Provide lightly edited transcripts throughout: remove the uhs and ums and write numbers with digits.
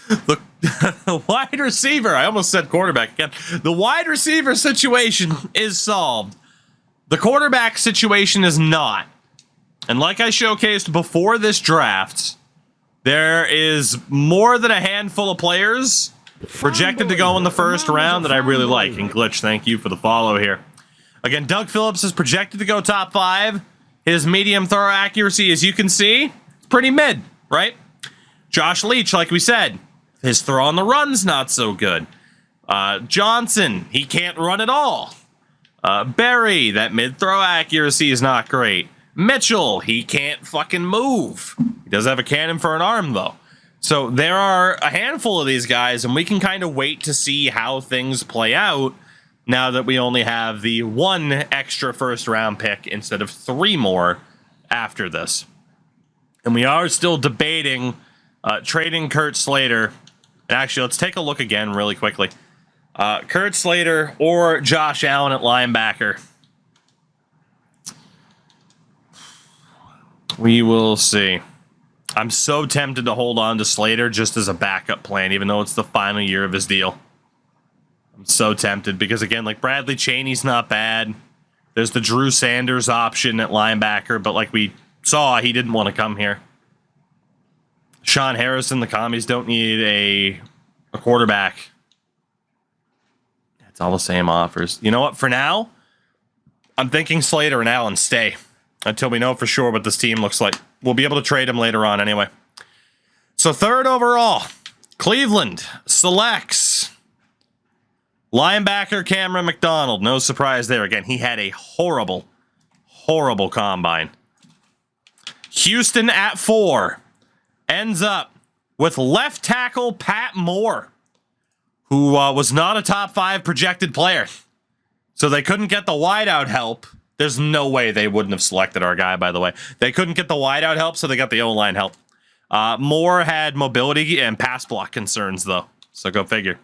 The wide receiver, I almost said quarterback again. The wide receiver situation is solved. The quarterback situation is not. And like I showcased before this draft, there is more than a handful of players projected to go in the first round that I really like. And Glitch, thank you for the follow here. Again, Doug Phillips is projected to go top 5. His medium throw accuracy, as you can see, is pretty mid, right? Josh Leach, like we said, his throw on the run's not so good. Johnson, he can't run at all. Barry, that mid-throw accuracy is not great. Mitchell, he can't fucking move. He does have a cannon for an arm, though. So there are a handful of these guys, and we can kind of wait to see how things play out now that we only have the 1 extra first-round pick instead of 3 more after this. And we are still debating trading Kurt Slater. And actually, let's take a look again really quickly. Kurt Slater or Josh Allen at linebacker. We will see. I'm so tempted to hold on to Slater just as a backup plan, even though it's the final year of his deal. I'm so tempted because, again, like Bradley Cheney's not bad. There's the Drew Sanders option at linebacker, but like we saw, he didn't want to come here. Sean Harrison, the commies don't need a quarterback. It's all the same offers. You know what? For now, I'm thinking Slater and Allen stay until we know for sure what this team looks like. We'll be able to trade him later on anyway. So 3rd overall, Cleveland selects linebacker Cameron McDonald. No surprise there. Again, he had a horrible, horrible combine. Houston at 4 ends up with left tackle Pat Moore, who was not a top 5 projected player. So they couldn't get the wideout help. There's no way they wouldn't have selected our guy, by the way. They couldn't get the wideout help, so they got the O-line help. Moore had mobility and pass block concerns, though. So go figure.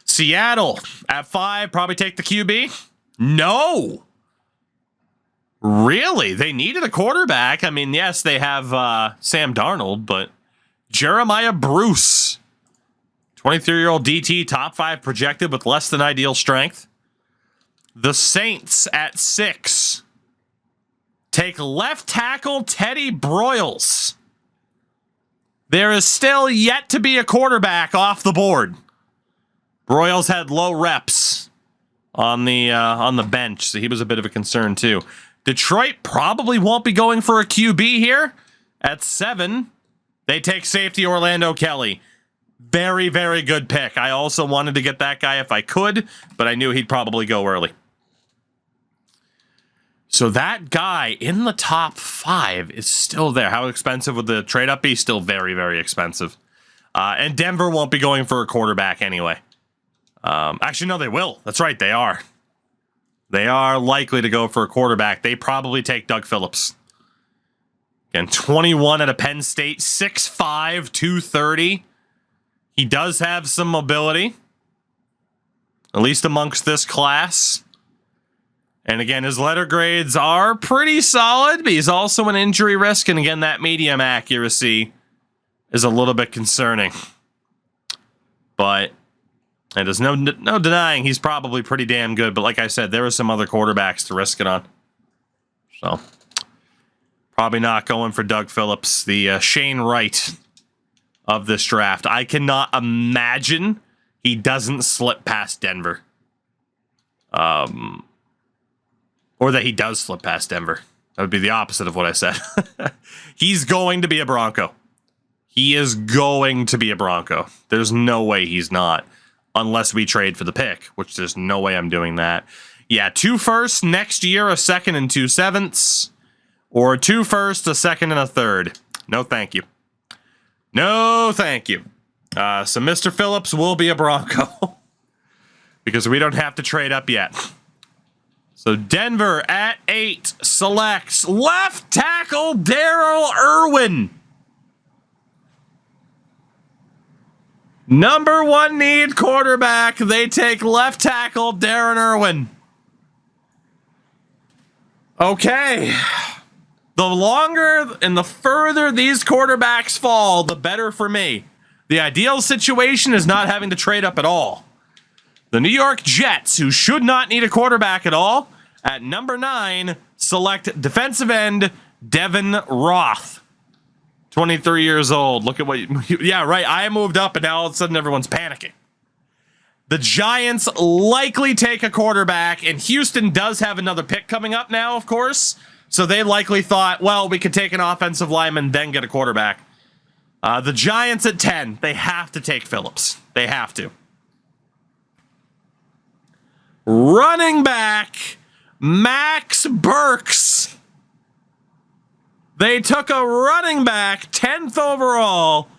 Seattle at 5, probably take the QB? No! Really? They needed a quarterback. I mean, yes, they have Sam Darnold, but Jeremiah Bruce, 23-year-old DT, top 5 projected with less than ideal strength. The Saints at 6 take left tackle Teddy Broyles. There is still yet to be a quarterback off the board. Broyles had low reps on the bench, so he was a bit of a concern too. Detroit probably won't be going for a QB here. At 7, they take safety Orlando Kelly. Very, very good pick. I also wanted to get that guy if I could, but I knew he'd probably go early. So that guy in the top 5 is still there. How expensive would the trade up be? Still very, very expensive. And Denver won't be going for a quarterback anyway. Actually, no, they will. That's right, they are. They are likely to go for a quarterback. They probably take Doug Phillips. Again, 21 at a Penn State, 6'5", 230. He does have some mobility, at least amongst this class. And again, his letter grades are pretty solid, but he's also an injury risk. And again, that medium accuracy is a little bit concerning. But and there's no denying he's probably pretty damn good. But like I said, there are some other quarterbacks to risk it on. So probably not going for Doug Phillips, the Shane Wright of this draft. I cannot imagine he doesn't slip past Denver. Or that he does slip past Denver. That would be the opposite of what I said. He's going to be a Bronco. He is going to be a Bronco. There's no way he's not. Unless we trade for the pick, which there's no way I'm doing that. Yeah, 2 firsts next year, a 2nd and 2 sevenths. Or 2 firsts, a 2nd and a 3rd. No, thank you. No, thank you. So Mr. Phillips will be a Bronco. Because we don't have to trade up yet. So Denver at 8 selects left tackle Daryl Irwin. Number 1 need quarterback. They take left tackle Darren Irwin. Okay. The longer and the further these quarterbacks fall, the better for me. The ideal situation is not having to trade up at all. The New York Jets, who should not need a quarterback at all, at number 9, select defensive end Devin Roth. 23 years old. Look at what yeah, right. I moved up and now all of a sudden everyone's panicking. The Giants likely take a quarterback, and Houston does have another pick coming up now, of course. So they likely thought, well, we could take an offensive lineman, then get a quarterback. The Giants at 10, they have to take Phillips. They have to. Running back, Max Burks. They took a running back, 10th overall,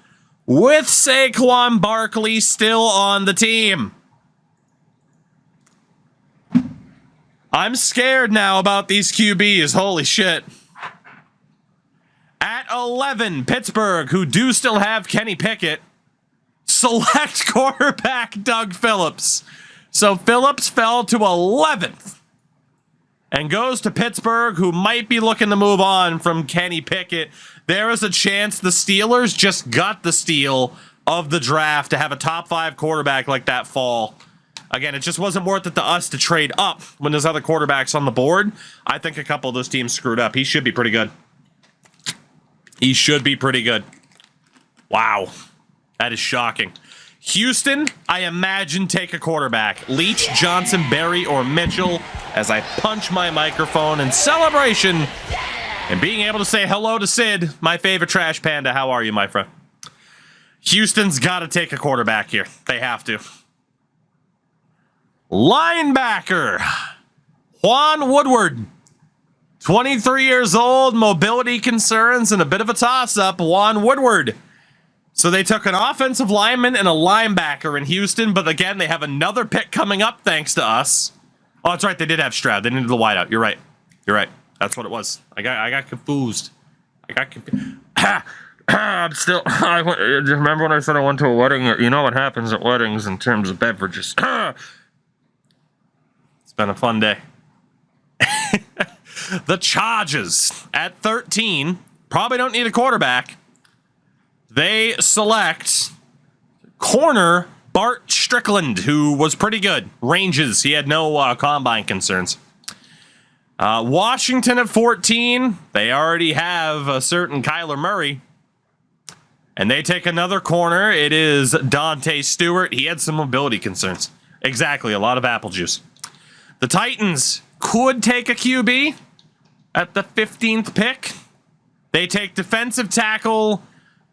with Saquon Barkley still on the team. I'm scared now about these QBs. Holy shit. At 11, Pittsburgh, who do still have Kenny Pickett, select quarterback Doug Phillips. So Phillips fell to 11th and goes to Pittsburgh, who might be looking to move on from Kenny Pickett. There is a chance the Steelers just got the steal of the draft to have a top 5 quarterback like that fall. Again, it just wasn't worth it to us to trade up when there's other quarterbacks on the board. I think a couple of those teams screwed up. He should be pretty good. He should be pretty good. Wow. That is shocking. Houston, I imagine, take a quarterback. Leach, Johnson, Berry, or Mitchell, as I punch my microphone in celebration and being able to say hello to Sid, my favorite trash panda. How are you, my friend? Houston's got to take a quarterback here. They have to. Linebacker, Juan Woodward. 23 years old, mobility concerns, and a bit of a toss-up. Juan Woodward. So they took an offensive lineman and a linebacker in Houston, but again, they have another pick coming up thanks to us. Oh, that's right, they did have Stroud. They needed the wideout. You're right. You're right. That's what it was. I got confused. I'm still. Remember when I said I went to a wedding? You know what happens at weddings in terms of beverages. It's been a fun day. The Chargers at 13 probably don't need a quarterback. They select corner Bart Strickland, who was pretty good. Ranges. He had no combine concerns. Washington at 14. They already have a certain Kyler Murray. And they take another corner. It is Dante Stewart. He had some mobility concerns. Exactly. A lot of apple juice. The Titans could take a QB at the 15th pick. They take defensive tackle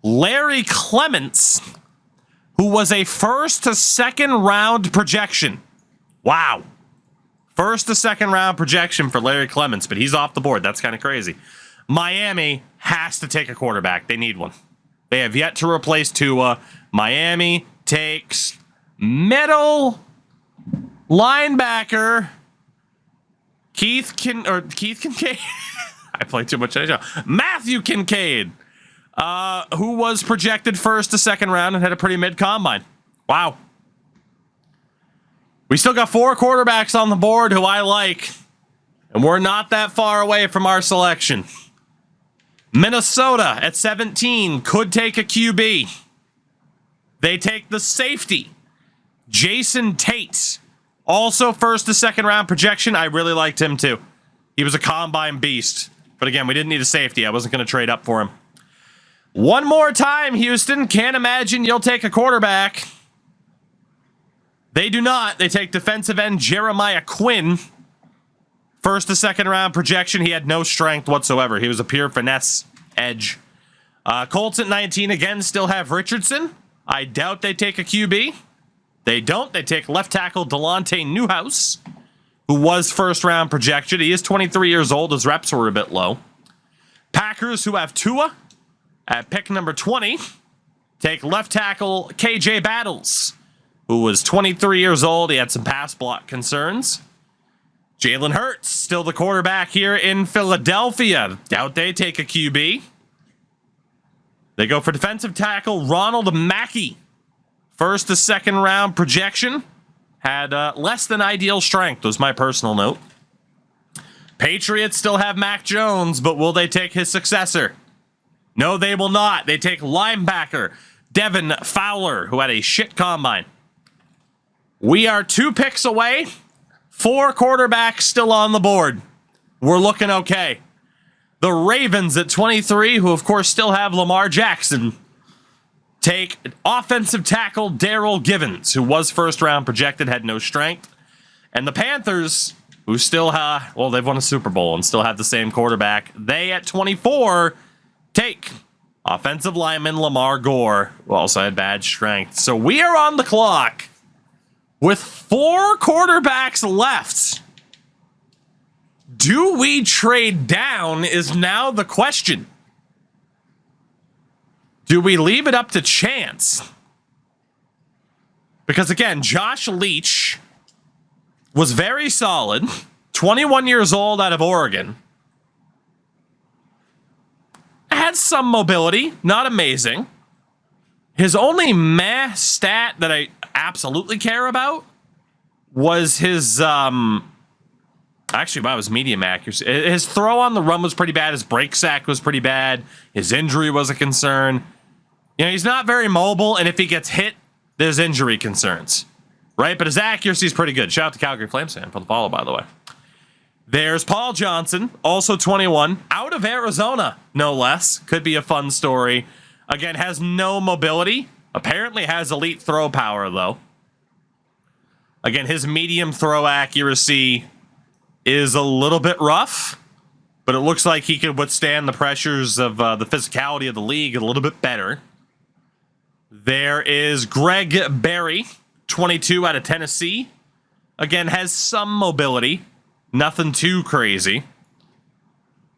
Larry Clements, who was a first to second round projection. Wow. First to second round projection for Larry Clements, but he's off the board. That's kind of crazy. Miami has to take a quarterback. They need one. They have yet to replace Tua. Miami takes middle linebacker Keith Kincaid. I play too much NHL. Matthew Kincaid, who was projected first to second round and had a pretty mid combine. Wow. We still got 4 quarterbacks on the board who I like, and we're not that far away from our selection. Minnesota at 17 could take a QB. They take the safety, Jason Tate. Also first to second round projection. I really liked him too. He was a combine beast. But again, we didn't need a safety. I wasn't going to trade up for him. One more time, Houston. Can't imagine you'll take a quarterback. They do not. They take defensive end Jeremiah Quinn. First to second round projection. He had no strength whatsoever. He was a pure finesse edge. Colts at 19 again still have Richardson. I doubt they take a QB. They don't. They take left tackle Delonte Newhouse, who was first round projected. He is 23 years old. His reps were a bit low. Packers, who have Tua at pick number 20, take left tackle KJ Battles, who was 23 years old. He had some pass block concerns. Jalen Hurts, still the quarterback here in Philadelphia. Doubt they take a QB. They go for defensive tackle Ronald Mackey. First to second round projection. Had less than ideal strength, was my personal note. Patriots still have Mac Jones, but will they take his successor? No, they will not. They take linebacker Devin Fowler, who had a shit combine. We are 2 picks away. 4 quarterbacks still on the board. We're looking okay. The Ravens at 23, who of course still have Lamar Jackson, take offensive tackle Darrell Givens, who was first round projected, had no strength. And the Panthers, who still have, well, they've won a Super Bowl and still have the same quarterback. They at 24 take offensive lineman Lamar Gore, who also had bad strength. So we are on the clock with 4 quarterbacks left. Do we trade down is now the question. Do we leave it up to chance? Because again, Josh Leach was very solid. 21 years old out of Oregon. Had some mobility, not amazing. His only meh stat that I absolutely care about was his actually, wow, his medium accuracy. His throw on the run was pretty bad. His break sack was pretty bad. His injury was a concern. You know, he's not very mobile, and if he gets hit, there's injury concerns, right? But his accuracy is pretty good. Shout out to Calgary Flames fan for the follow, by the way. There's Paul Johnson, also 21, out of Arizona, no less. Could be a fun story. Again, has no mobility. Apparently has elite throw power, though. Again, his medium throw accuracy is a little bit rough, but it looks like he could withstand the pressures of the physicality of the league a little bit better. There is Greg Berry, 22 out of Tennessee. Again, has some mobility. Nothing too crazy.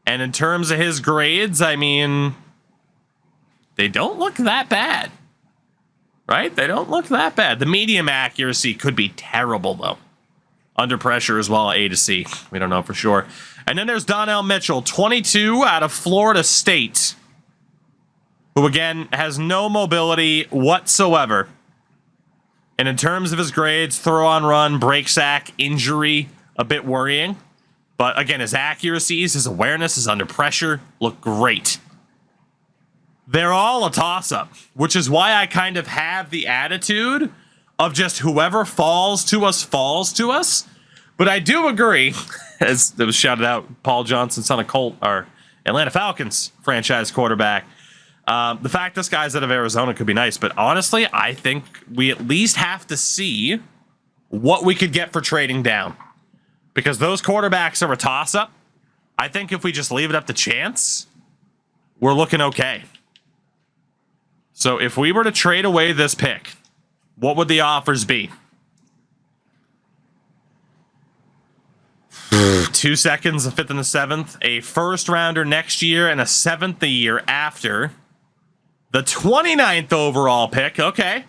And in terms of his grades, I mean, they don't look that bad. Right? They don't look that bad. The medium accuracy could be terrible, though. Under pressure as well, A to C. We don't know for sure. And then there's Donnell Mitchell, 22 out of Florida State, who again has no mobility whatsoever. And in terms of his grades, throw on run, break sack, injury, a bit worrying. But again, his accuracies, his awareness, his under pressure look great. They're all a toss-up, which is why I kind of have the attitude of just whoever falls to us, falls to us. But I do agree, as it was shouted out, Paul Johnson, son of Colt, our Atlanta Falcons franchise quarterback. The fact this guy's out of Arizona could be nice, but honestly, I think we at least have to see what we could get for trading down. Because those quarterbacks are a toss-up. I think if we just leave it up to chance, we're looking okay. So if we were to trade away this pick, what would the offers be? 2 seconds, a 5th and a 7th, a 1st rounder next year, and a 7th the year after. The 29th overall pick, okay.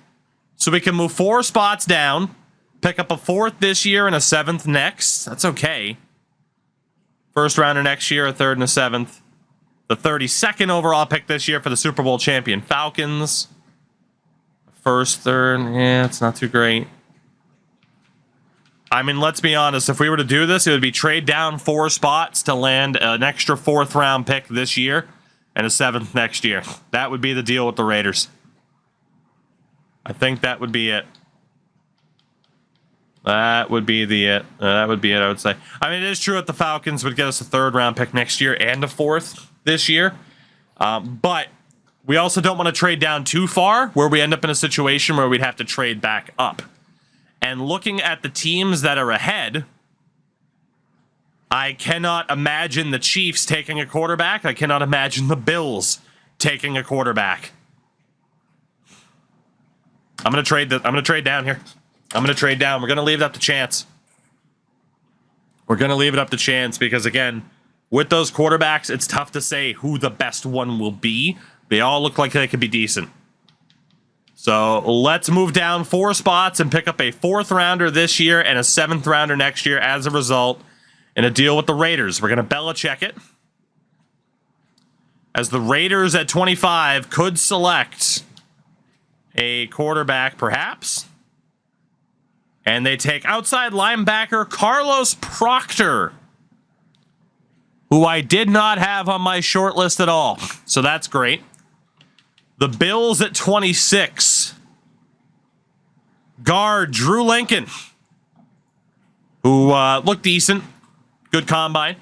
So we can move 4 spots down, pick up a 4th this year and a 7th next. That's okay. 1st rounder next year, a 3rd and a 7th. The 32nd overall pick this year for the Super Bowl champion Falcons. 1st, 3rd, yeah, it's not too great. I mean, let's be honest. If we were to do this, it would be trade down 4 spots to land an extra 4th round pick this year and a 7th next year. That would be the deal with the Raiders. I think that would be it. That would be it, I would say. I mean, it is true that the Falcons would get us a 3rd round pick next year and a 4th this year. But we also don't want to trade down too far where we end up in a situation where we'd have to trade back up. And looking at the teams that are ahead, I cannot imagine the Chiefs taking a quarterback. I cannot imagine the Bills taking a quarterback. I'm going to trade down here. I'm going to trade down. We're going to leave it up to chance. We're going to leave it up to chance because, again, with those quarterbacks, it's tough to say who the best one will be. They all look like they could be decent. So let's move down 4 spots and pick up a 4th rounder this year and a 7th rounder next year as a result in a deal with the Raiders. We're going to Belichick it. As the Raiders at 25 could select a quarterback, perhaps. And they take outside linebacker Carlos Proctor, who I did not have on my short list at all. So that's great. The Bills at 26. Guard Drew Lincoln, who looked decent. Good combine.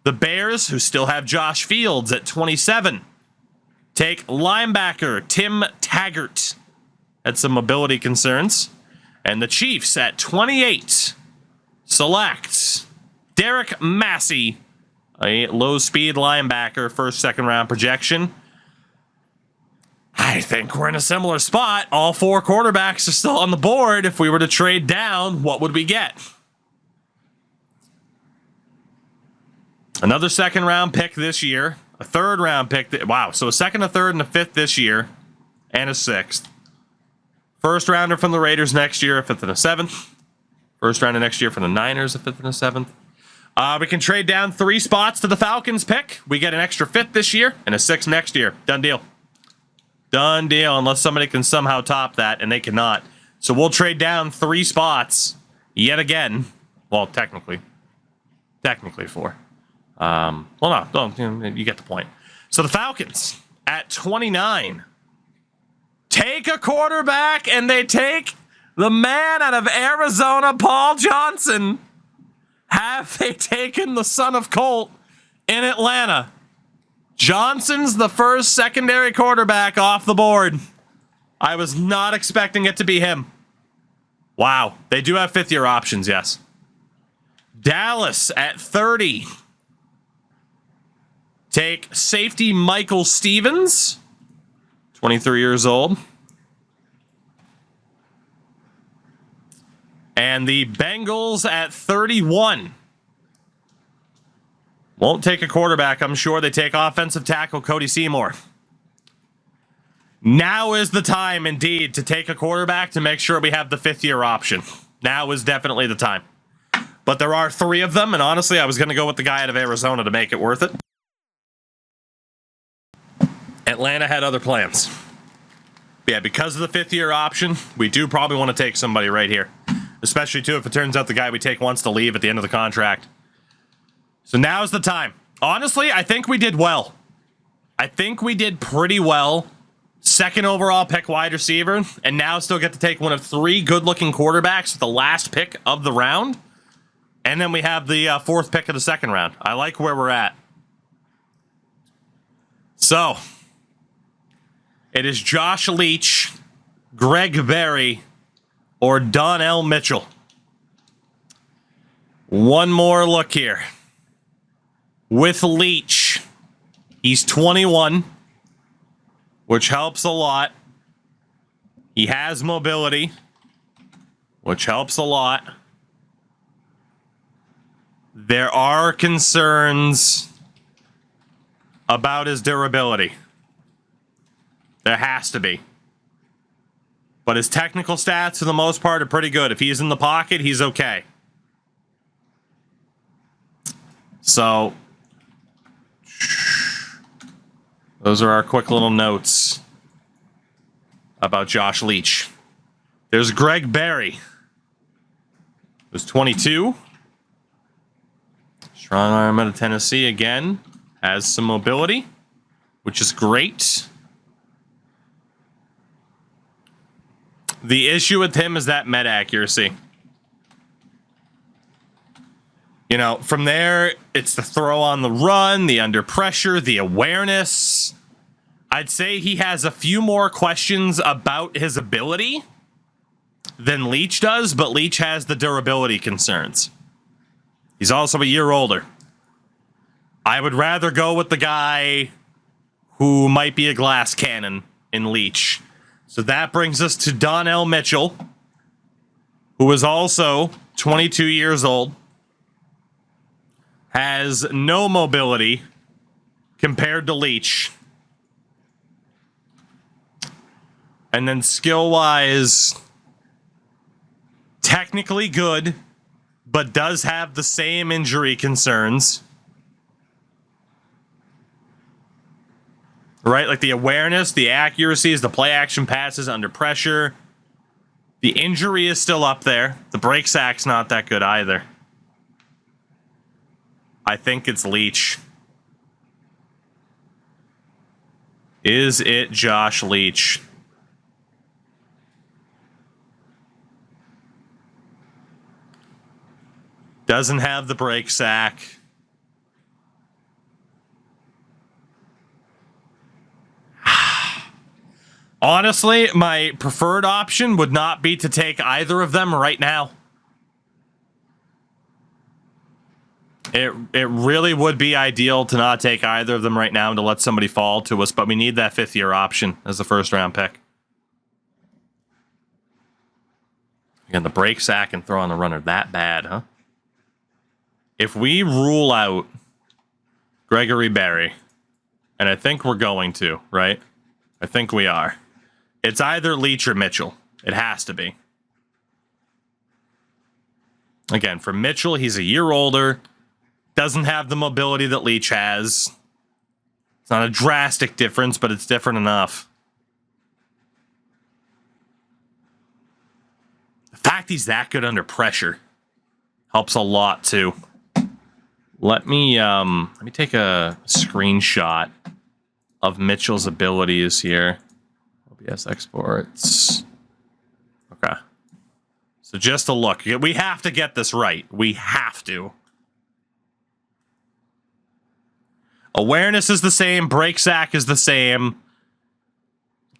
The Bears, who still have Josh Fields at 27. Take linebacker Tim Taggart. Had some mobility concerns. And the Chiefs at 28. Select Derek Massey, a low-speed linebacker, first, second round projection. I think we're in a similar spot. All four quarterbacks are still on the board. If we were to trade down, what would we get? Another second round pick this year. A third round pick. Wow. So a second, a third, and a fifth this year. And a sixth. First rounder from the Raiders next year, a fifth and a seventh. First rounder next year from the Niners, a fifth and a seventh. We can trade down 3 spots to the Falcons pick. We get an extra fifth this year and a sixth next year. Done deal. Done deal, unless somebody can somehow top that, and they cannot. So we'll trade down 3 spots yet again. Well, technically 4. Well, no, you get the point. So the Falcons at 29 take a quarterback, and they take the man out of Arizona, Paul Johnson. Have they taken the son of Colt in Atlanta? Johnson's the first secondary quarterback off the board. I was not expecting it to be him. Wow. They do have 5th-year options, yes. Dallas at 30. Take safety Michael Stevens, 23 years old. And the Bengals at 31. Won't take a quarterback, I'm sure. They take offensive tackle Cody Seymour. Now is the time, indeed, to take a quarterback to make sure we have the 5th-year option. Now is definitely the time. But there are 3 of them, and honestly, I was going to go with the guy out of Arizona to make it worth it. Atlanta had other plans. Yeah, because of the 5th-year option, we do probably want to take somebody right here. Especially, too, if it turns out the guy we take wants to leave at the end of the contract. So now's the time. Honestly, I think we did well. I think we did pretty well. 2nd overall pick wide receiver, and now still get to take one of 3 good-looking quarterbacks at the last pick of the round. And then we have the 4th pick of the 2nd round. I like where we're at. So, it is Josh Leach, Greg Berry, or Donnell Mitchell. One more look here. With Leach, he's 21, which helps a lot. He has mobility, which helps a lot. There are concerns about his durability. There has to be. But his technical stats, for the most part, are pretty good. If he's in the pocket, he's okay. So, those are our quick little notes about Josh Leach. There's Greg Berry, who's 22. Strong arm out of Tennessee again. Has some mobility, which is great. The issue with him is that med accuracy. You know, from there, it's the throw on the run, the under pressure, the awareness. I'd say he has a few more questions about his ability than Leach does, but Leach has the durability concerns. He's also a year older. I would rather go with the guy who might be a glass cannon in Leach. So that brings us to Donnell Mitchell, who is also 22 years old, has no mobility compared to Leach. And then skill-wise, technically good, but does have the same injury concerns. Right? Like the awareness, the accuracies, the play action passes under pressure. The injury is still up there. The break sack's not that good either. I think it's Leach. Is it Josh Leach? Doesn't have the break sack. Honestly, my preferred option would not be to take either of them right now. It really would be ideal to not take either of them right now and to let somebody fall to us, but we need that fifth-year option as the first-round pick. Again, the break sack and throw on the runner, that bad, huh? If we rule out Gregory Berry, and I think we're going to, right? I think we are. It's either Leach or Mitchell. It has to be. Again, for Mitchell, he's a year older. Doesn't have the mobility that Leach has. It's not a drastic difference, but it's different enough. The fact he's that good under pressure helps a lot too. Let me take a screenshot of Mitchell's abilities here. OBS exports. Okay. So just a look. We have to get this right. We have to. Awareness is the same. Break sack is the same.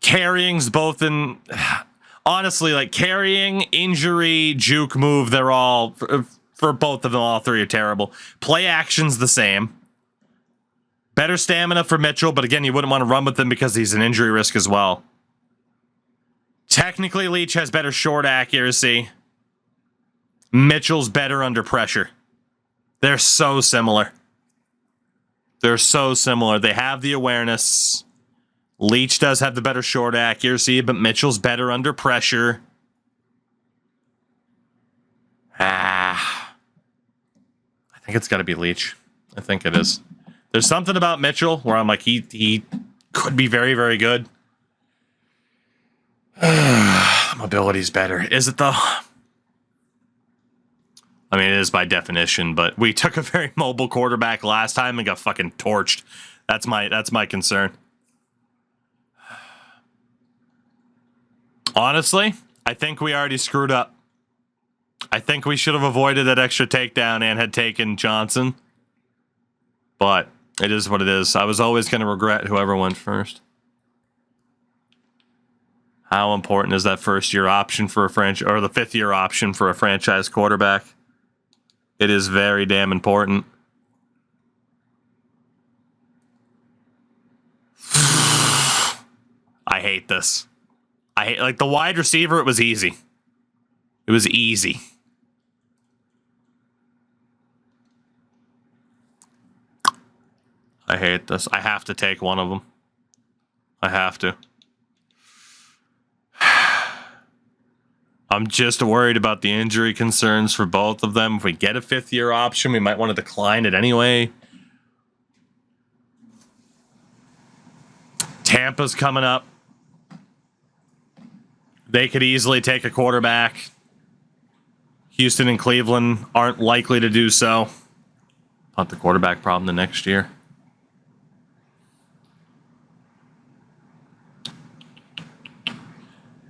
Carrying's both in... Honestly, like carrying, injury, juke move, they're all... For both of them, all three are terrible. Play action's the same. Better stamina for Mitchell, but again, you wouldn't want to run with him because he's an injury risk as well. Technically, Leach has better short accuracy. Mitchell's better under pressure. They're so similar. They're so similar. They have the awareness. Leach does have the better short accuracy, but Mitchell's better under pressure. I think it's got to be Leach. I think it is. There's something about Mitchell where I'm like, he could be very, very good. Mobility's better. Is it though? I mean, it is by definition, but we took a very mobile quarterback last time and got fucking torched. That's my concern. Honestly, I think we already screwed up. I think we should have avoided that extra takedown and had taken Johnson. But it is what it is. I was always going to regret whoever went first. How important is that first-year option for a franchise, or the fifth-year option for a franchise quarterback? It is very damn important. I hate this. I hate, like, the wide receiver, it was easy. It was easy. I hate this. I have to take one of them. I have to. I'm just worried about the injury concerns for both of them. If we get a fifth-year option, we might want to decline it anyway. Tampa's coming up. They could easily take a quarterback. Houston and Cleveland aren't likely to do so. Punt the quarterback problem the next year.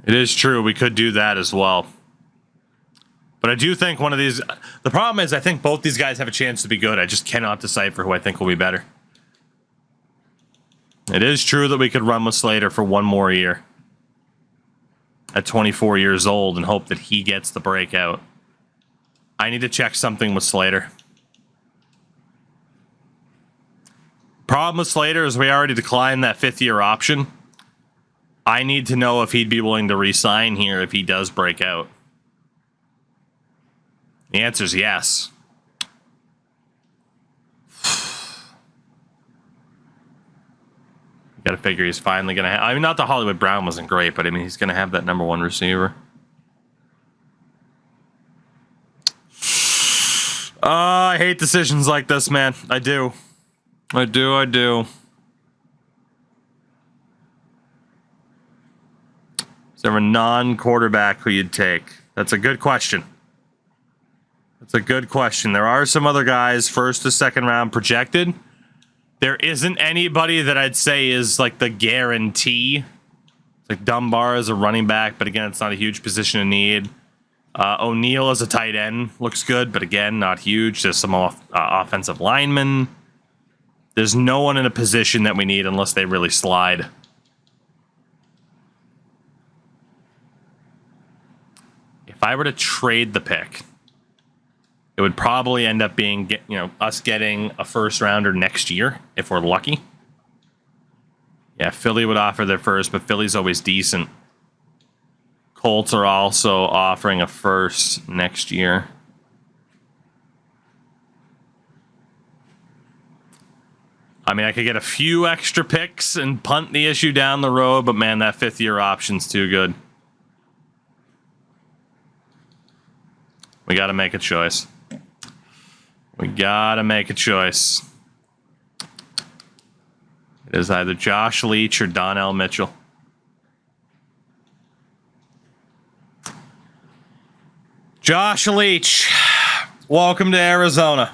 It is true. We could do that as well. But I do think one of these... The problem is I think both these guys have a chance to be good. I just cannot decipher who I think will be better. It is true that we could run with Slater for one more year. At 24 years old and hope that he gets the breakout. I need to check something with Slater. Problem with Slater is we already declined that fifth-year option. I need to know if he'd be willing to re-sign here if he does break out. The answer is yes. You gotta figure he's finally gonna have... I mean, not that Hollywood Brown wasn't great, but I mean, he's gonna have that number one receiver. I hate decisions like this, man. I do. I do. Is there a non-quarterback who you'd take? That's a good question. That's a good question. There are some other guys, first to second round projected. There isn't anybody that I'd say is like the guarantee. It's like Dunbar as a running back, but again, it's not a huge position of need. O'Neal as a tight end looks good, but again, not huge. There's some offensive linemen. There's no one in a position that we need unless they really slide. If I were to trade the pick, it would probably end up being, us getting a first rounder next year if we're lucky. Yeah, Philly would offer their first, but Philly's always decent. Colts are also offering a first next year. I mean, I could get a few extra picks and punt the issue down the road, but man, that fifth-year option's too good. We got to make a choice. We got to make a choice. It is either Josh Leach or Donnell Mitchell. Josh Leach, welcome to Arizona.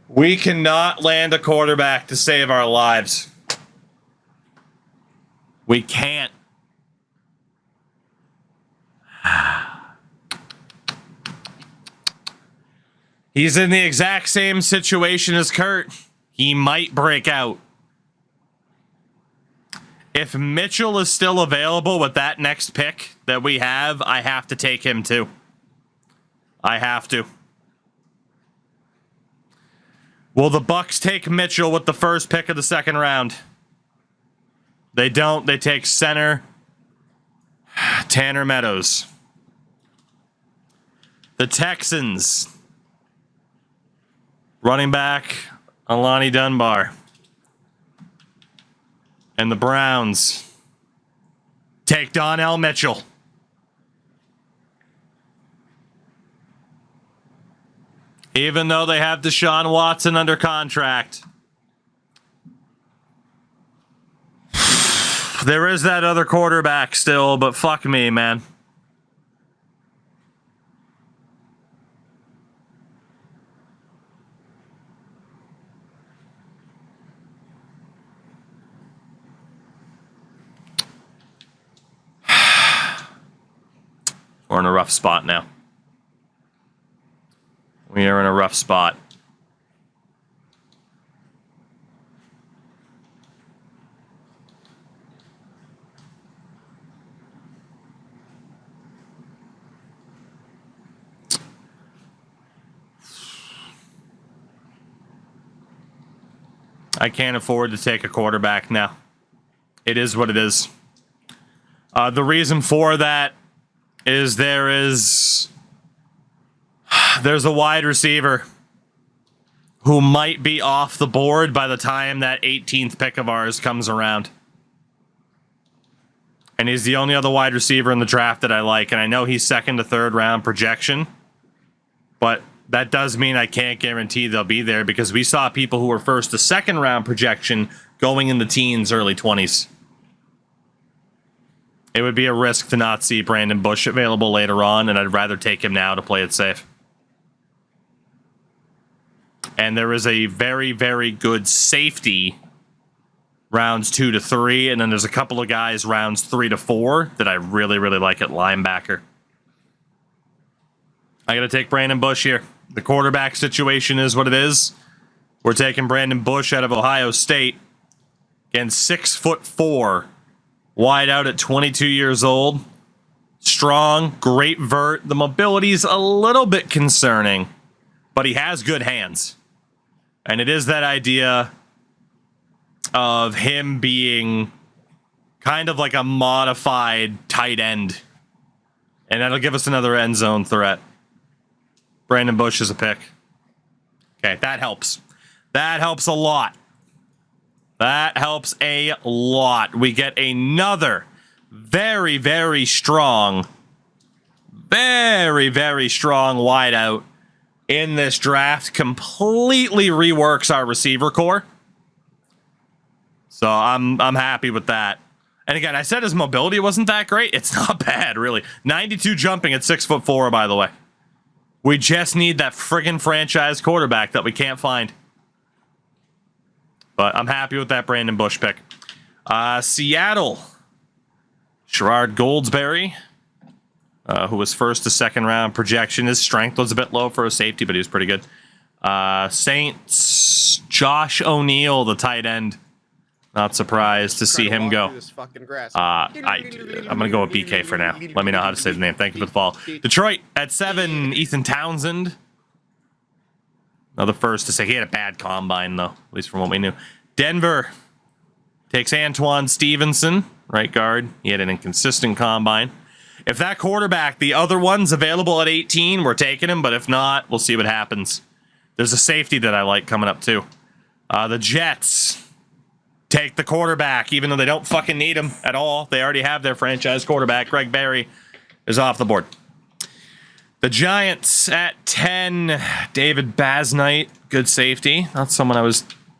We cannot land a quarterback to save our lives. We can't. He's in the exact same situation as Kurt. He might break out. If Mitchell is still available with that next pick that we have, I have to take him too. I have to. Will the Bucks take Mitchell with the first pick of the second round? They don't. They take center Tanner Meadows. The Texans, running back Alani Dunbar. And the Browns take Donnell Mitchell. Even though they have Deshaun Watson under contract. There is that other quarterback still, but fuck me, man. We're in a rough spot now. We are in a rough spot. I can't afford to take a quarterback now. It is what it is. The reason for that is there's a wide receiver who might be off the board by the time that 18th pick of ours comes around. And he's the only other wide receiver in the draft that I like. And I know he's second to third round projection. But that does mean I can't guarantee they'll be there because we saw people who were first to second round projection going in the teens, early 20s. It would be a risk to not see Brandon Bush available later on, and I'd rather take him now to play it safe. And there is a very, very good safety rounds 2 to 3, and then there's a couple of guys rounds 3 to 4 that I really, really like at linebacker. I got to take Brandon Bush here. The quarterback situation is what it is. We're taking Brandon Bush out of Ohio State. Again, 6'4", wide out at 22 years old. Strong, great vert. The mobility's a little bit concerning, but he has good hands. And it is that idea of him being kind of like a modified tight end. And that'll give us another end zone threat. Brandon Bush is a pick. Okay, that helps. That helps a lot. That helps a lot. We get another very, very strong wideout in this draft. Completely reworks our receiver core. So I'm happy with that. And again, I said his mobility wasn't that great. It's not bad, really. 92 jumping at 6'4", by the way. We just need that friggin' franchise quarterback that we can't find. But I'm happy with that Brandon Bush pick. Seattle. Sherrard Goldsberry, who was first to second round projection. His strength was a bit low for a safety, but he was pretty good. Saints. Josh O'Neal, the tight end. Not surprised to see him go. I'm going to go with BK for now. Let me know how to say the name. Thank you for the follow. Detroit at 7, Ethan Townsend. Another first to say. He had a bad combine, though, at least from what we knew. Denver takes Antoine Stevenson, right guard. He had an inconsistent combine. If that quarterback, the other one's available at 18, we're taking him. But if not, we'll see what happens. There's a safety that I like coming up, too. The Jets take the quarterback, even though they don't fucking need him at all. They already have their franchise quarterback. Greg Berry is off the board. The Giants at 10. David Basnight, good safety. Not someone I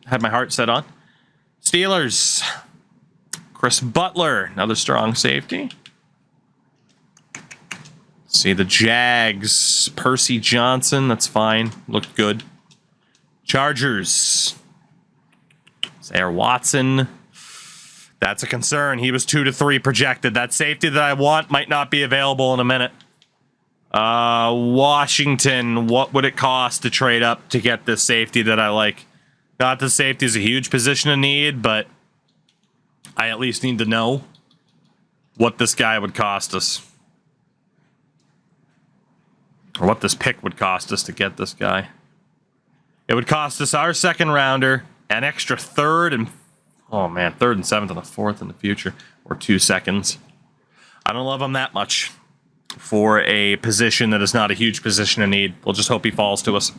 had my heart set on. Steelers. Chris Butler, another strong safety. See the Jags. Percy Johnson, that's fine. Looked good. Chargers. Zaire Watson. That's a concern. He was 2 to 3 projected. That safety that I want might not be available in a minute. Washington. What would it cost to trade up to get this safety that I like? Not that safety is a huge position of need, but I at least need to know what this guy would cost us. Or what this pick would cost us to get this guy. It would cost us our second rounder, an extra third and seventh and a fourth in the future, or 2 seconds. I don't love him that much for a position that is not a huge position of need. We'll just hope he falls to us.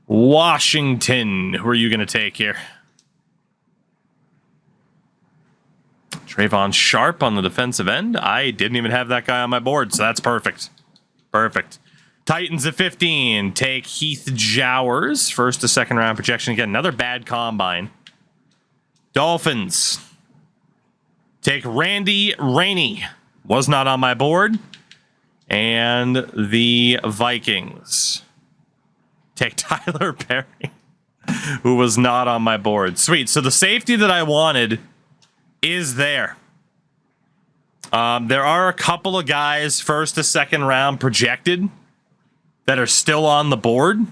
Washington, who are you going to take here? Trayvon Sharp on the defensive end. I didn't even have that guy on my board, so that's perfect. Perfect. Titans at 15. Take Heath Jowers. First to second round projection. Again, another bad combine. Dolphins. Take Randy Rainey. Was not on my board. And the Vikings. Take Tyler Perry. Who was not on my board. Sweet. So the safety that I wanted is there. There are a couple of guys first to second round projected that are still on the board.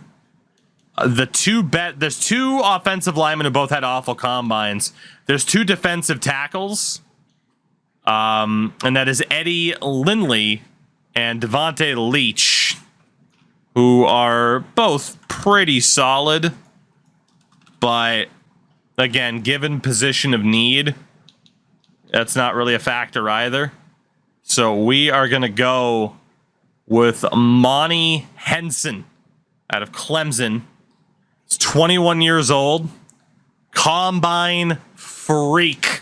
There's 2 offensive linemen who both had awful combines. There's 2 defensive tackles. And that is Eddie Lindley and Devontae Leach, who are both pretty solid. But again, given position of need, that's not really a factor either. So we are going to go with Monty Henson out of Clemson. He's 21 years old. Combine freak.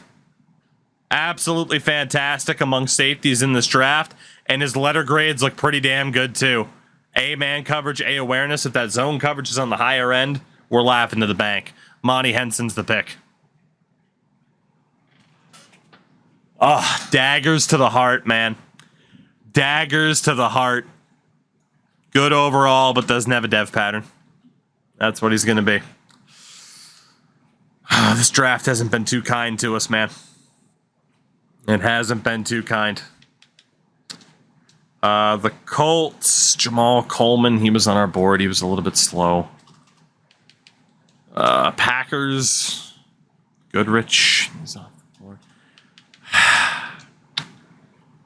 Absolutely fantastic among safeties in this draft. And his letter grades look pretty damn good too. A man coverage, A awareness. If that zone coverage is on the higher end, we're laughing to the bank. Monty Henson's the pick. Oh, daggers to the heart, man. Daggers to the heart. Good overall, but doesn't have a dev pattern. That's what he's going to be. This draft hasn't been too kind to us, man. It hasn't been too kind. The Colts, Jamal Coleman, he was on our board. He was a little bit slow. Packers, Goodrich, he's off the board.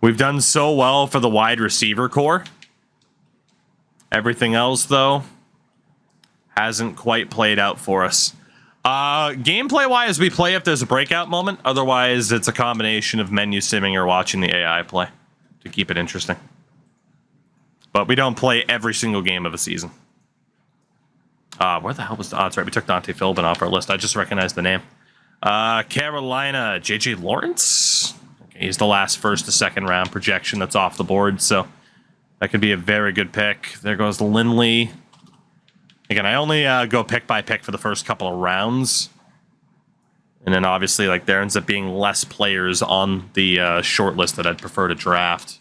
We've done so well for the wide receiver core. Everything else, though, hasn't quite played out for us. Gameplay-wise, we play if there's a breakout moment. Otherwise, it's a combination of menu simming or watching the AI play to keep it interesting. But we don't play every single game of a season. Where the hell was the... Oh, that's right. We took Dante Philbin off our list. I just recognized the name. Carolina, J.J. Lawrence. Okay, he's the last first to second round projection that's off the board, so that could be a very good pick. There goes Lindley. Again, I only go pick by pick for the first couple of rounds. And then obviously, like, there ends up being less players on the short list that I'd prefer to draft.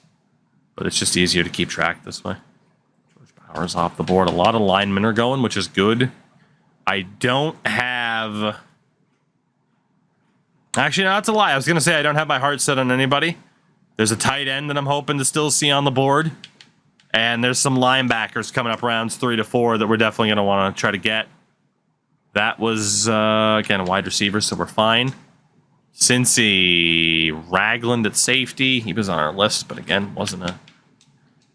But it's just easier to keep track this way. George Bauer's off the board. A lot of linemen are going, which is good. I don't have... Actually, no, that's a lie. I was going to say I don't have my heart set on anybody. There's a tight end that I'm hoping to still see on the board. And there's some linebackers coming up rounds 3 to 4 that we're definitely going to want to try to get. That was, again, a wide receiver, so we're fine. Cincy, Ragland at safety. He was on our list, but again, wasn't a...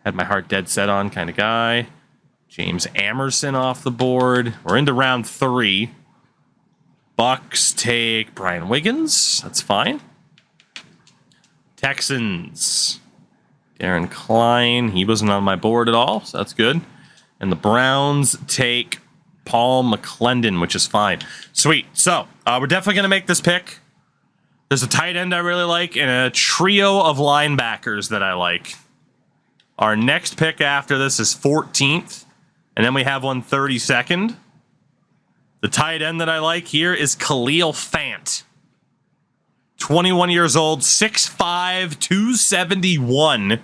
Had my heart dead set on kind of guy. James Amerson off the board. We're into round 3. Bucks take Brian Wiggins. That's fine. Texans. Darren Klein. He wasn't on my board at all, so that's good. And the Browns take Paul McClendon, which is fine. Sweet. So, we're definitely going to make this pick. There's a tight end I really like and a trio of linebackers that I like. Our next pick after this is 14th, and then we have one 32nd. The tight end that I like here is Khalil Fant. 21 years old, 6'5", 271,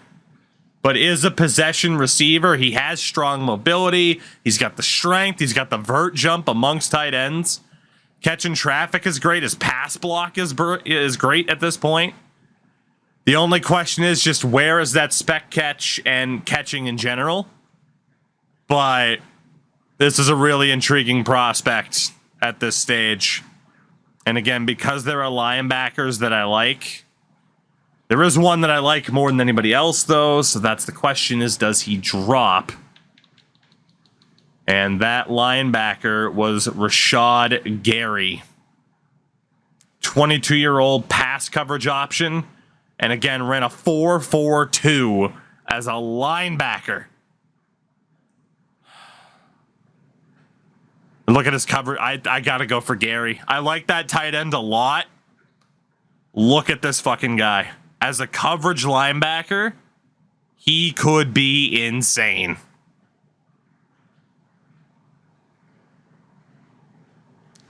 but is a possession receiver. He has strong mobility. He's got the strength. He's got the vert jump amongst tight ends. Catching traffic is great. His pass block is great at this point. The only question is just where is that spec catch and catching in general? But this is a really intriguing prospect at this stage. And again, because there are linebackers that I like, there is one that I like more than anybody else, though. So that's the question is, does he drop? And that linebacker was Rashad Gary. 22-year-old pass coverage option. And again, ran a 4.42 as a linebacker. Look at his cover. I got to go for Gary. I like that tight end a lot. Look at this fucking guy. As a coverage linebacker, he could be insane.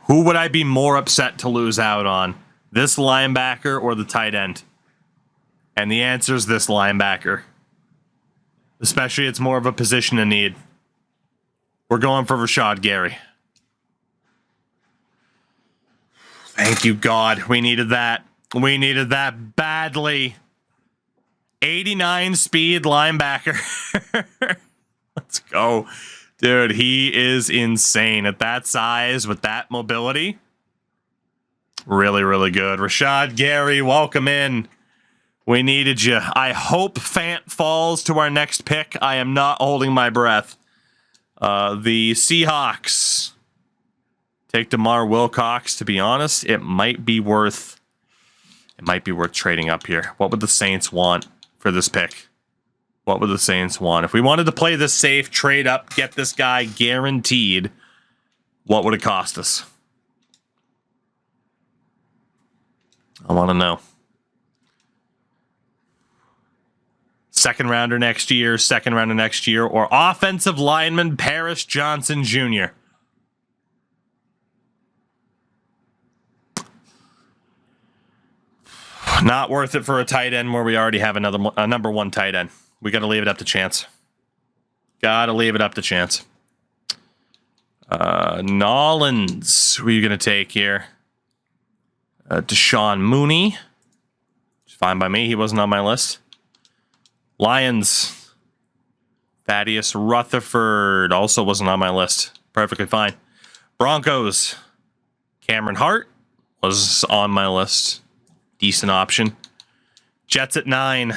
Who would I be more upset to lose out on? This linebacker or the tight end? And the answer is this linebacker. Especially it's more of a position of need. We're going for Rashad Gary. Thank you, God. We needed that. We needed that badly. 89 speed linebacker. Let's go. Dude, he is insane at that size with that mobility. Really, really good. Rashad Gary, welcome in. We needed you. I hope Fant falls to our next pick. I am not holding my breath. The Seahawks take DeMar Wilcox. To be honest, it might be worth trading up here. What would the Saints want for this pick? What would the Saints want? If we wanted to play this safe, trade up, get this guy guaranteed, what would it cost us? I want to know. Second rounder next year, or offensive lineman Paris Johnson Jr. Not worth it for a tight end where we already have a number one tight end. We got to leave it up to chance. Nollins, who are you going to take here? Deshaun Mooney. Fine by me. He wasn't on my list. Lions. Thaddeus Rutherford also wasn't on my list. Perfectly fine. Broncos. Cameron Hart was on my list. Decent option. Jets at 9.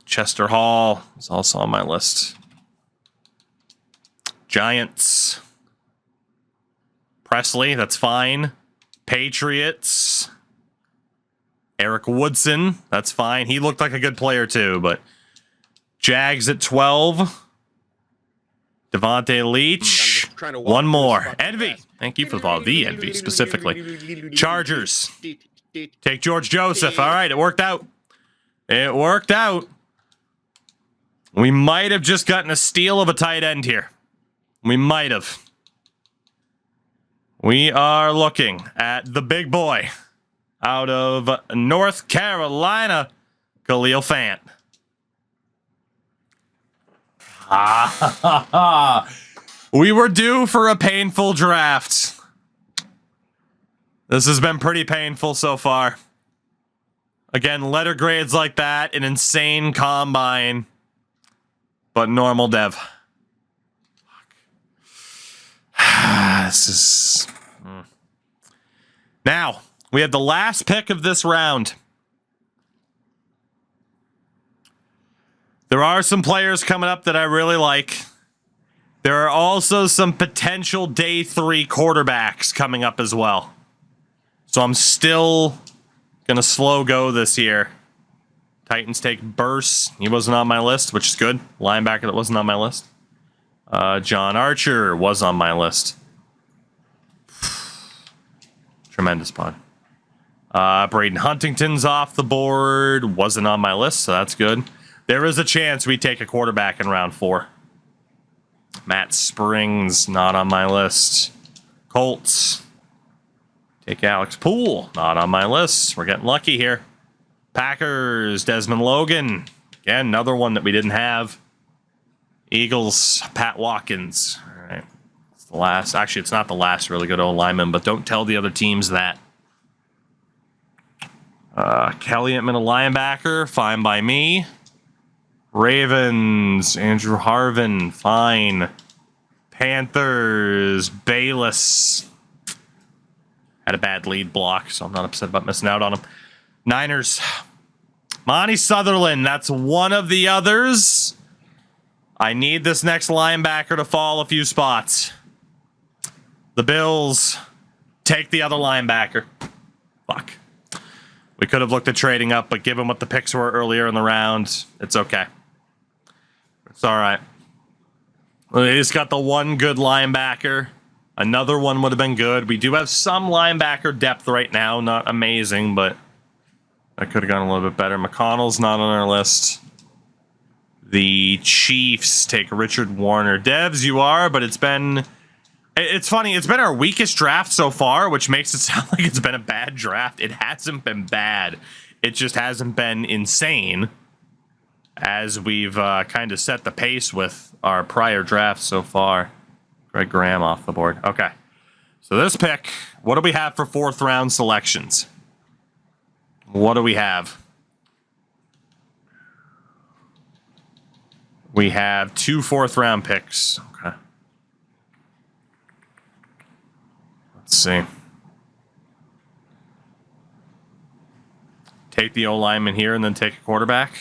Chester Hall is also on my list. Giants. Presley, that's fine. Patriots. Eric Woodson, that's fine. He looked like a good player too, but Jags at 12. Devontae Leach. One more. Envy. Thank you for the Envy specifically. Chargers. Take George Joseph. All right, it worked out. We might have just gotten a steal of a tight end here. We might have. We are looking at the big boy out of North Carolina, Khalil Fant. We were due for a painful draft. This has been pretty painful so far. Again, letter grades like that, an insane combine, but normal dev. This is... Now, we have the last pick of this round. There are some players coming up that I really like. There are also some potential day 3 quarterbacks coming up as well. So I'm still going to slow go this year. Titans take Burse. He wasn't on my list, which is good. Linebacker that wasn't on my list. John Archer was on my list. Tremendous pun. Braden Huntington's off the board. Wasn't on my list, so that's good. There is a chance we take a quarterback in round 4. Matt Springs, not on my list. Colts. Take Alex Poole, not on my list. We're getting lucky here. Packers, Desmond Logan. Again, another one that we didn't have. Eagles, Pat Watkins. All right. It's the last. Actually, it's not the last really good old lineman, but don't tell the other teams that. Kelly Ettman, a linebacker. Fine by me. Ravens, Andrew Harvin. Fine. Panthers, Bayless. Had a bad lead block, so I'm not upset about missing out on him. Niners, Monty Sutherland. That's one of the others. I need this next linebacker to fall a few spots. The Bills, take the other linebacker. Fuck. We could have looked at trading up, but given what the picks were earlier in the round, it's okay. It's all right. He's got the one good linebacker. Another one would have been good. We do have some linebacker depth right now. Not amazing, but that could have gone a little bit better. McConnell's not on our list. The Chiefs take Richard Warner. Devs, you are, but it's been... It's funny. It's been our weakest draft so far, which makes it sound like it's been a bad draft. It hasn't been bad. It just hasn't been insane, as we've kind of set the pace with our prior drafts so far. Greg Graham off the board. Okay. So this pick, what do we have for 4th round selections? What do we have? We have 2 4th round picks. Okay. Let's see. Take the O lineman here and then take a quarterback.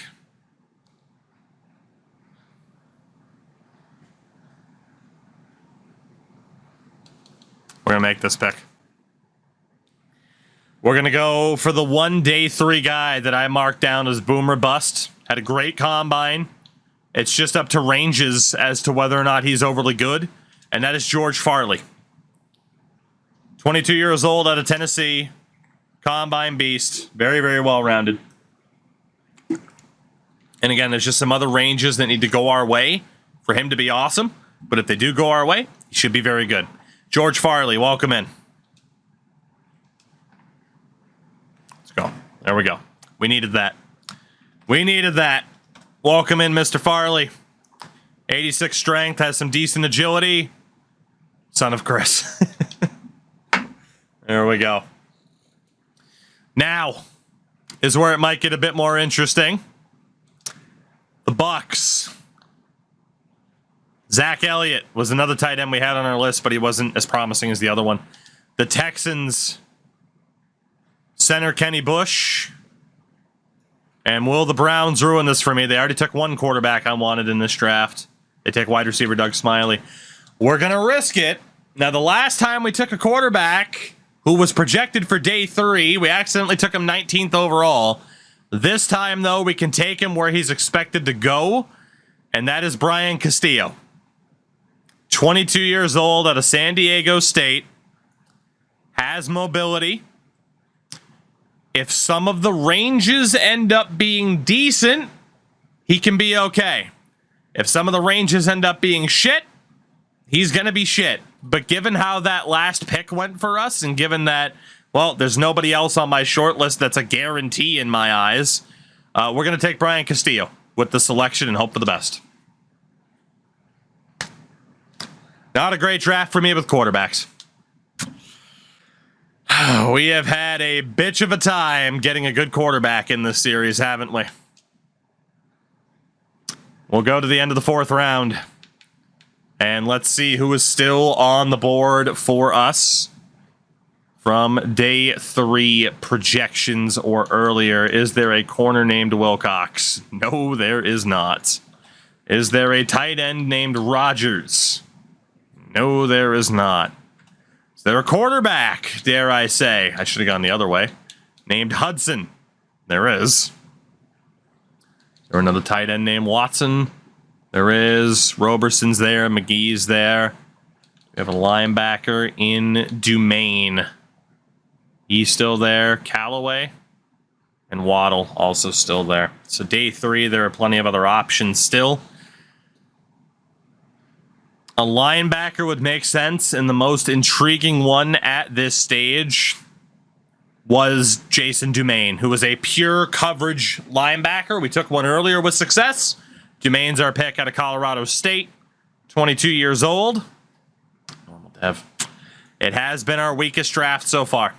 We're going to make this pick. We're going to go for the one day 3 guy that I marked down as boomer bust. Had a great combine. It's just up to ranges as to whether or not he's overly good. And that is George Farley. 22 years old out of Tennessee. Combine beast. Very, very well-rounded. And again, there's just some other ranges that need to go our way for him to be awesome. But if they do go our way, he should be very good. George Farley, welcome in. Let's go. There we go. We needed that. We needed that. Welcome in, Mr. Farley. 86 strength, has some decent agility. Son of Chris. There we go. Now is where it might get a bit more interesting. The Bucks. Zach Elliott was another tight end we had on our list, but he wasn't as promising as the other one. The Texans, center Kenny Bush. And will the Browns ruin this for me? They already took one quarterback I wanted in this draft. They take wide receiver Doug Smiley. We're going to risk it. Now, the last time we took a quarterback who was projected for day 3, we accidentally took him 19th overall. This time, though, we can take him where he's expected to go, and that is Brian Castillo. 22 years old out of San Diego State. Has mobility. If some of the ranges end up being decent, he can be okay. If some of the ranges end up being shit, he's going to be shit. But given how that last pick went for us, and given that, well, there's nobody else on my short list that's a guarantee in my eyes, we're going to take Brian Castillo with the selection and hope for the best. Not a great draft for me with quarterbacks. We have had a bitch of a time getting a good quarterback in this series, haven't we? We'll go to the end of the 4th round. And let's see who is still on the board for us from day 3 projections or earlier. Is there a corner named Wilcox? No, there is not. Is there a tight end named Rodgers? No, there is not. Is there a quarterback, dare I say? I should have gone the other way. Named Hudson. There is. Is there another tight end named Watson? There is. Roberson's there. McGee's there. We have a linebacker in Dumaine. He's still there. Callaway and Waddle also still there. So day 3, there are plenty of other options still. A linebacker would make sense, and the most intriguing one at this stage was Jason Dumaine, who was a pure coverage linebacker. We took one earlier with success. Dumaine's our pick out of Colorado State, 22 years old. Normal dev. It has been our weakest draft so far.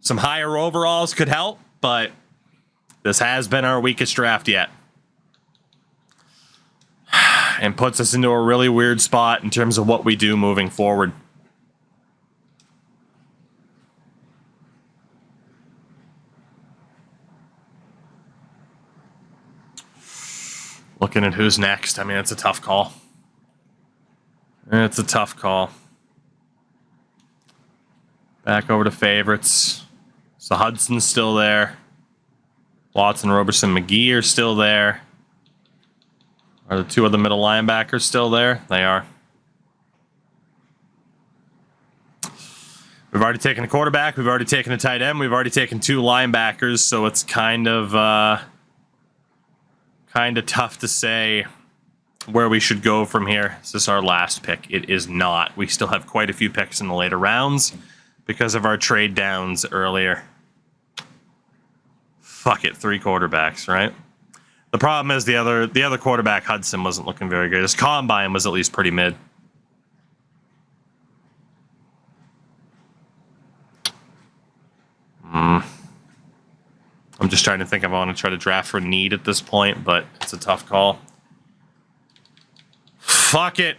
Some higher overalls could help, but this has been our weakest draft yet. And puts us into a really weird spot in terms of what we do moving forward. Looking at who's next. I mean, it's a tough call. It's a tough call. Back over to favorites. So Hudson's still there. Watson, Roberson, McGee are still there. Are the 2 other middle linebackers still there? They are. We've already taken a quarterback. We've already taken a tight end. We've already taken 2 linebackers. So it's kind of tough to say where we should go from here. Is this our last pick? It is not. We still have quite a few picks in the later rounds because of our trade downs earlier. Fuck it, 3 quarterbacks, right? The problem is the other quarterback, Hudson, wasn't looking very good. His combine was at least pretty mid. I'm just trying to think if I want to try to draft for need at this point, but it's a tough call. Fuck it.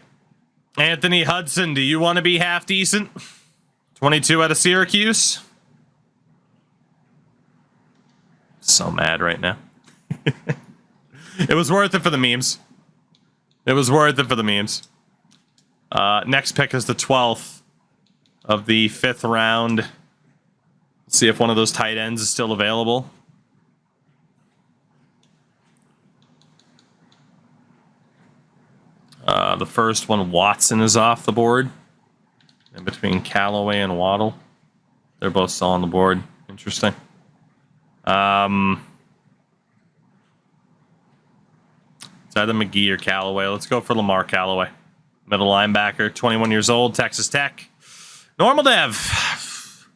Anthony Hudson, do you want to be half decent? 22 out of Syracuse? So mad right now. It was worth it for the memes. It was worth it for the memes. Next pick is the 12th of the 5th round. Let's see if one of those tight ends is still available. The first one, Watson, is off the board. In between Callaway and Waddle. They're both still on the board. Interesting. It's either McGee or Callaway. Let's go for Lamar Callaway. Middle linebacker, 21 years old, Texas Tech. Normal dev.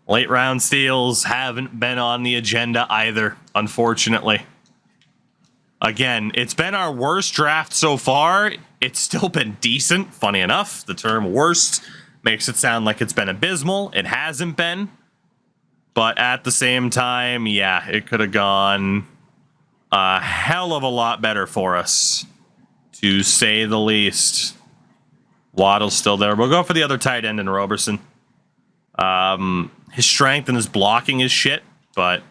Late round steals haven't been on the agenda either, unfortunately. Again, it's been our worst draft so far. It's still been decent. Funny enough, the term worst makes it sound like it's been abysmal. It hasn't been. But at the same time, yeah, it could have gone a hell of a lot better for us, to say the least. Waddle's still there. We'll go for the other tight end in Roberson. His strength and his blocking is shit, but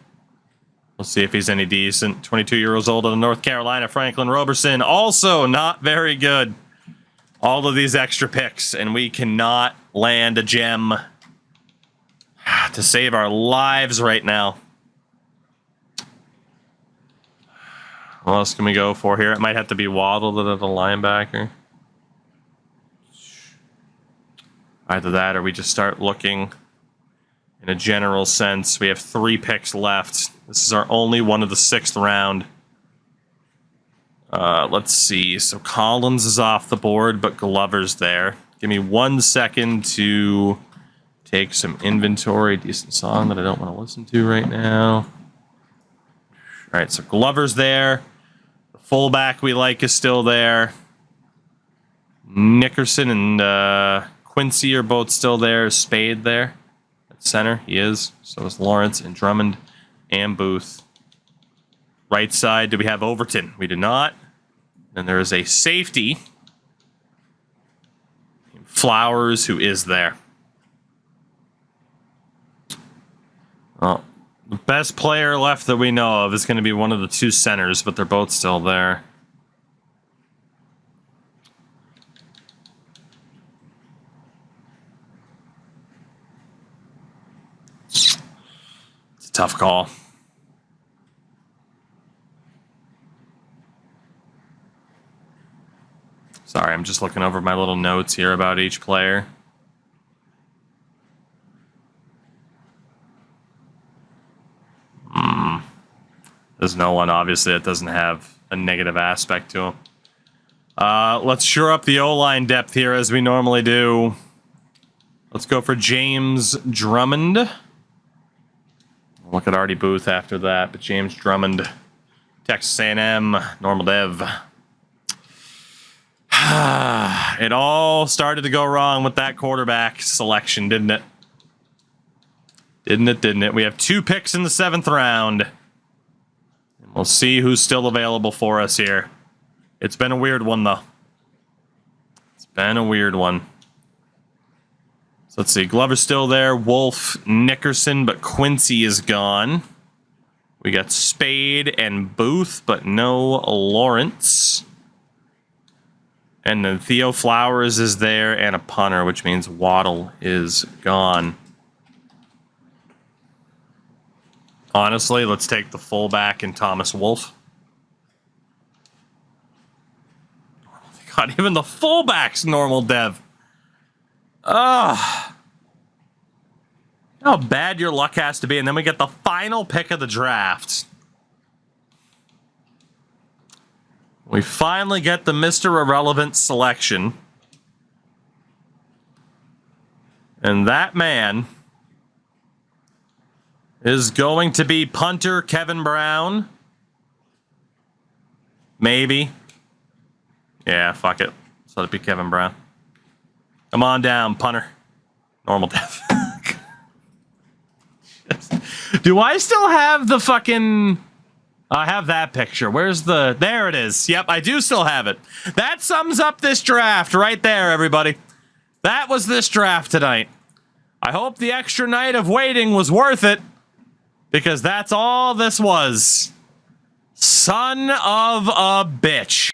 we'll see if he's any decent. 22 years old out of North Carolina, Franklin Roberson, also not very good. All of these extra picks, and we cannot land a gem to save our lives right now. What else can we go for here? It might have to be Waddle to the linebacker. Either that or we just start looking in a general sense. We have 3 picks left. This is our only one of the 6th round. Let's see. So Collins is off the board, but Glover's there. Give me 1 second to take some inventory. Decent song that I don't want to listen to right now. All right, so Glover's there. The fullback we like is still there. Nickerson and Quincy are both still there. Spade there at center. He is. So is Lawrence and Drummond and Booth. Right side, do we have Overton? We do not. Then there is a safety. Flowers, who is there. Well, the best player left that we know of is going to be one of the two centers, but they're both still there. It's a tough call. Sorry, I'm just looking over my little notes here about each player. There's no one, obviously, that doesn't have a negative aspect to him. Let's shore up the O-line depth here as we normally do. Let's go for James Drummond. Look at Artie Booth after that, but James Drummond, Texas A&M, normal dev. It all started to go wrong with that quarterback selection, didn't it? Didn't it? We have 2 picks in the 7th round. And we'll see who's still available for us here. It's been a weird one, though. It's been a weird one. So let's see. Glover's still there. Wolf, Nickerson, but Quincy is gone. We got Spade and Booth, but no Lawrence. And then Theo Flowers is there and a punter, which means Waddle is gone. Honestly, let's take the fullback and Thomas Wolf. God, even the fullback's normal dev. Ugh. How bad your luck has to be. And then we get the final pick of the draft. We finally get the Mr. Irrelevant selection. And that man is going to be punter Kevin Brown. Maybe. Yeah, fuck it. Let's let it be Kevin Brown. Come on down, punter. Normal death. Do I still have the fucking... I have that picture. Where's the... There it is. Yep, I do still have it. That sums up this draft right there, everybody. That was this draft tonight. I hope the extra night of waiting was worth it, because that's all this was. Son of a bitch.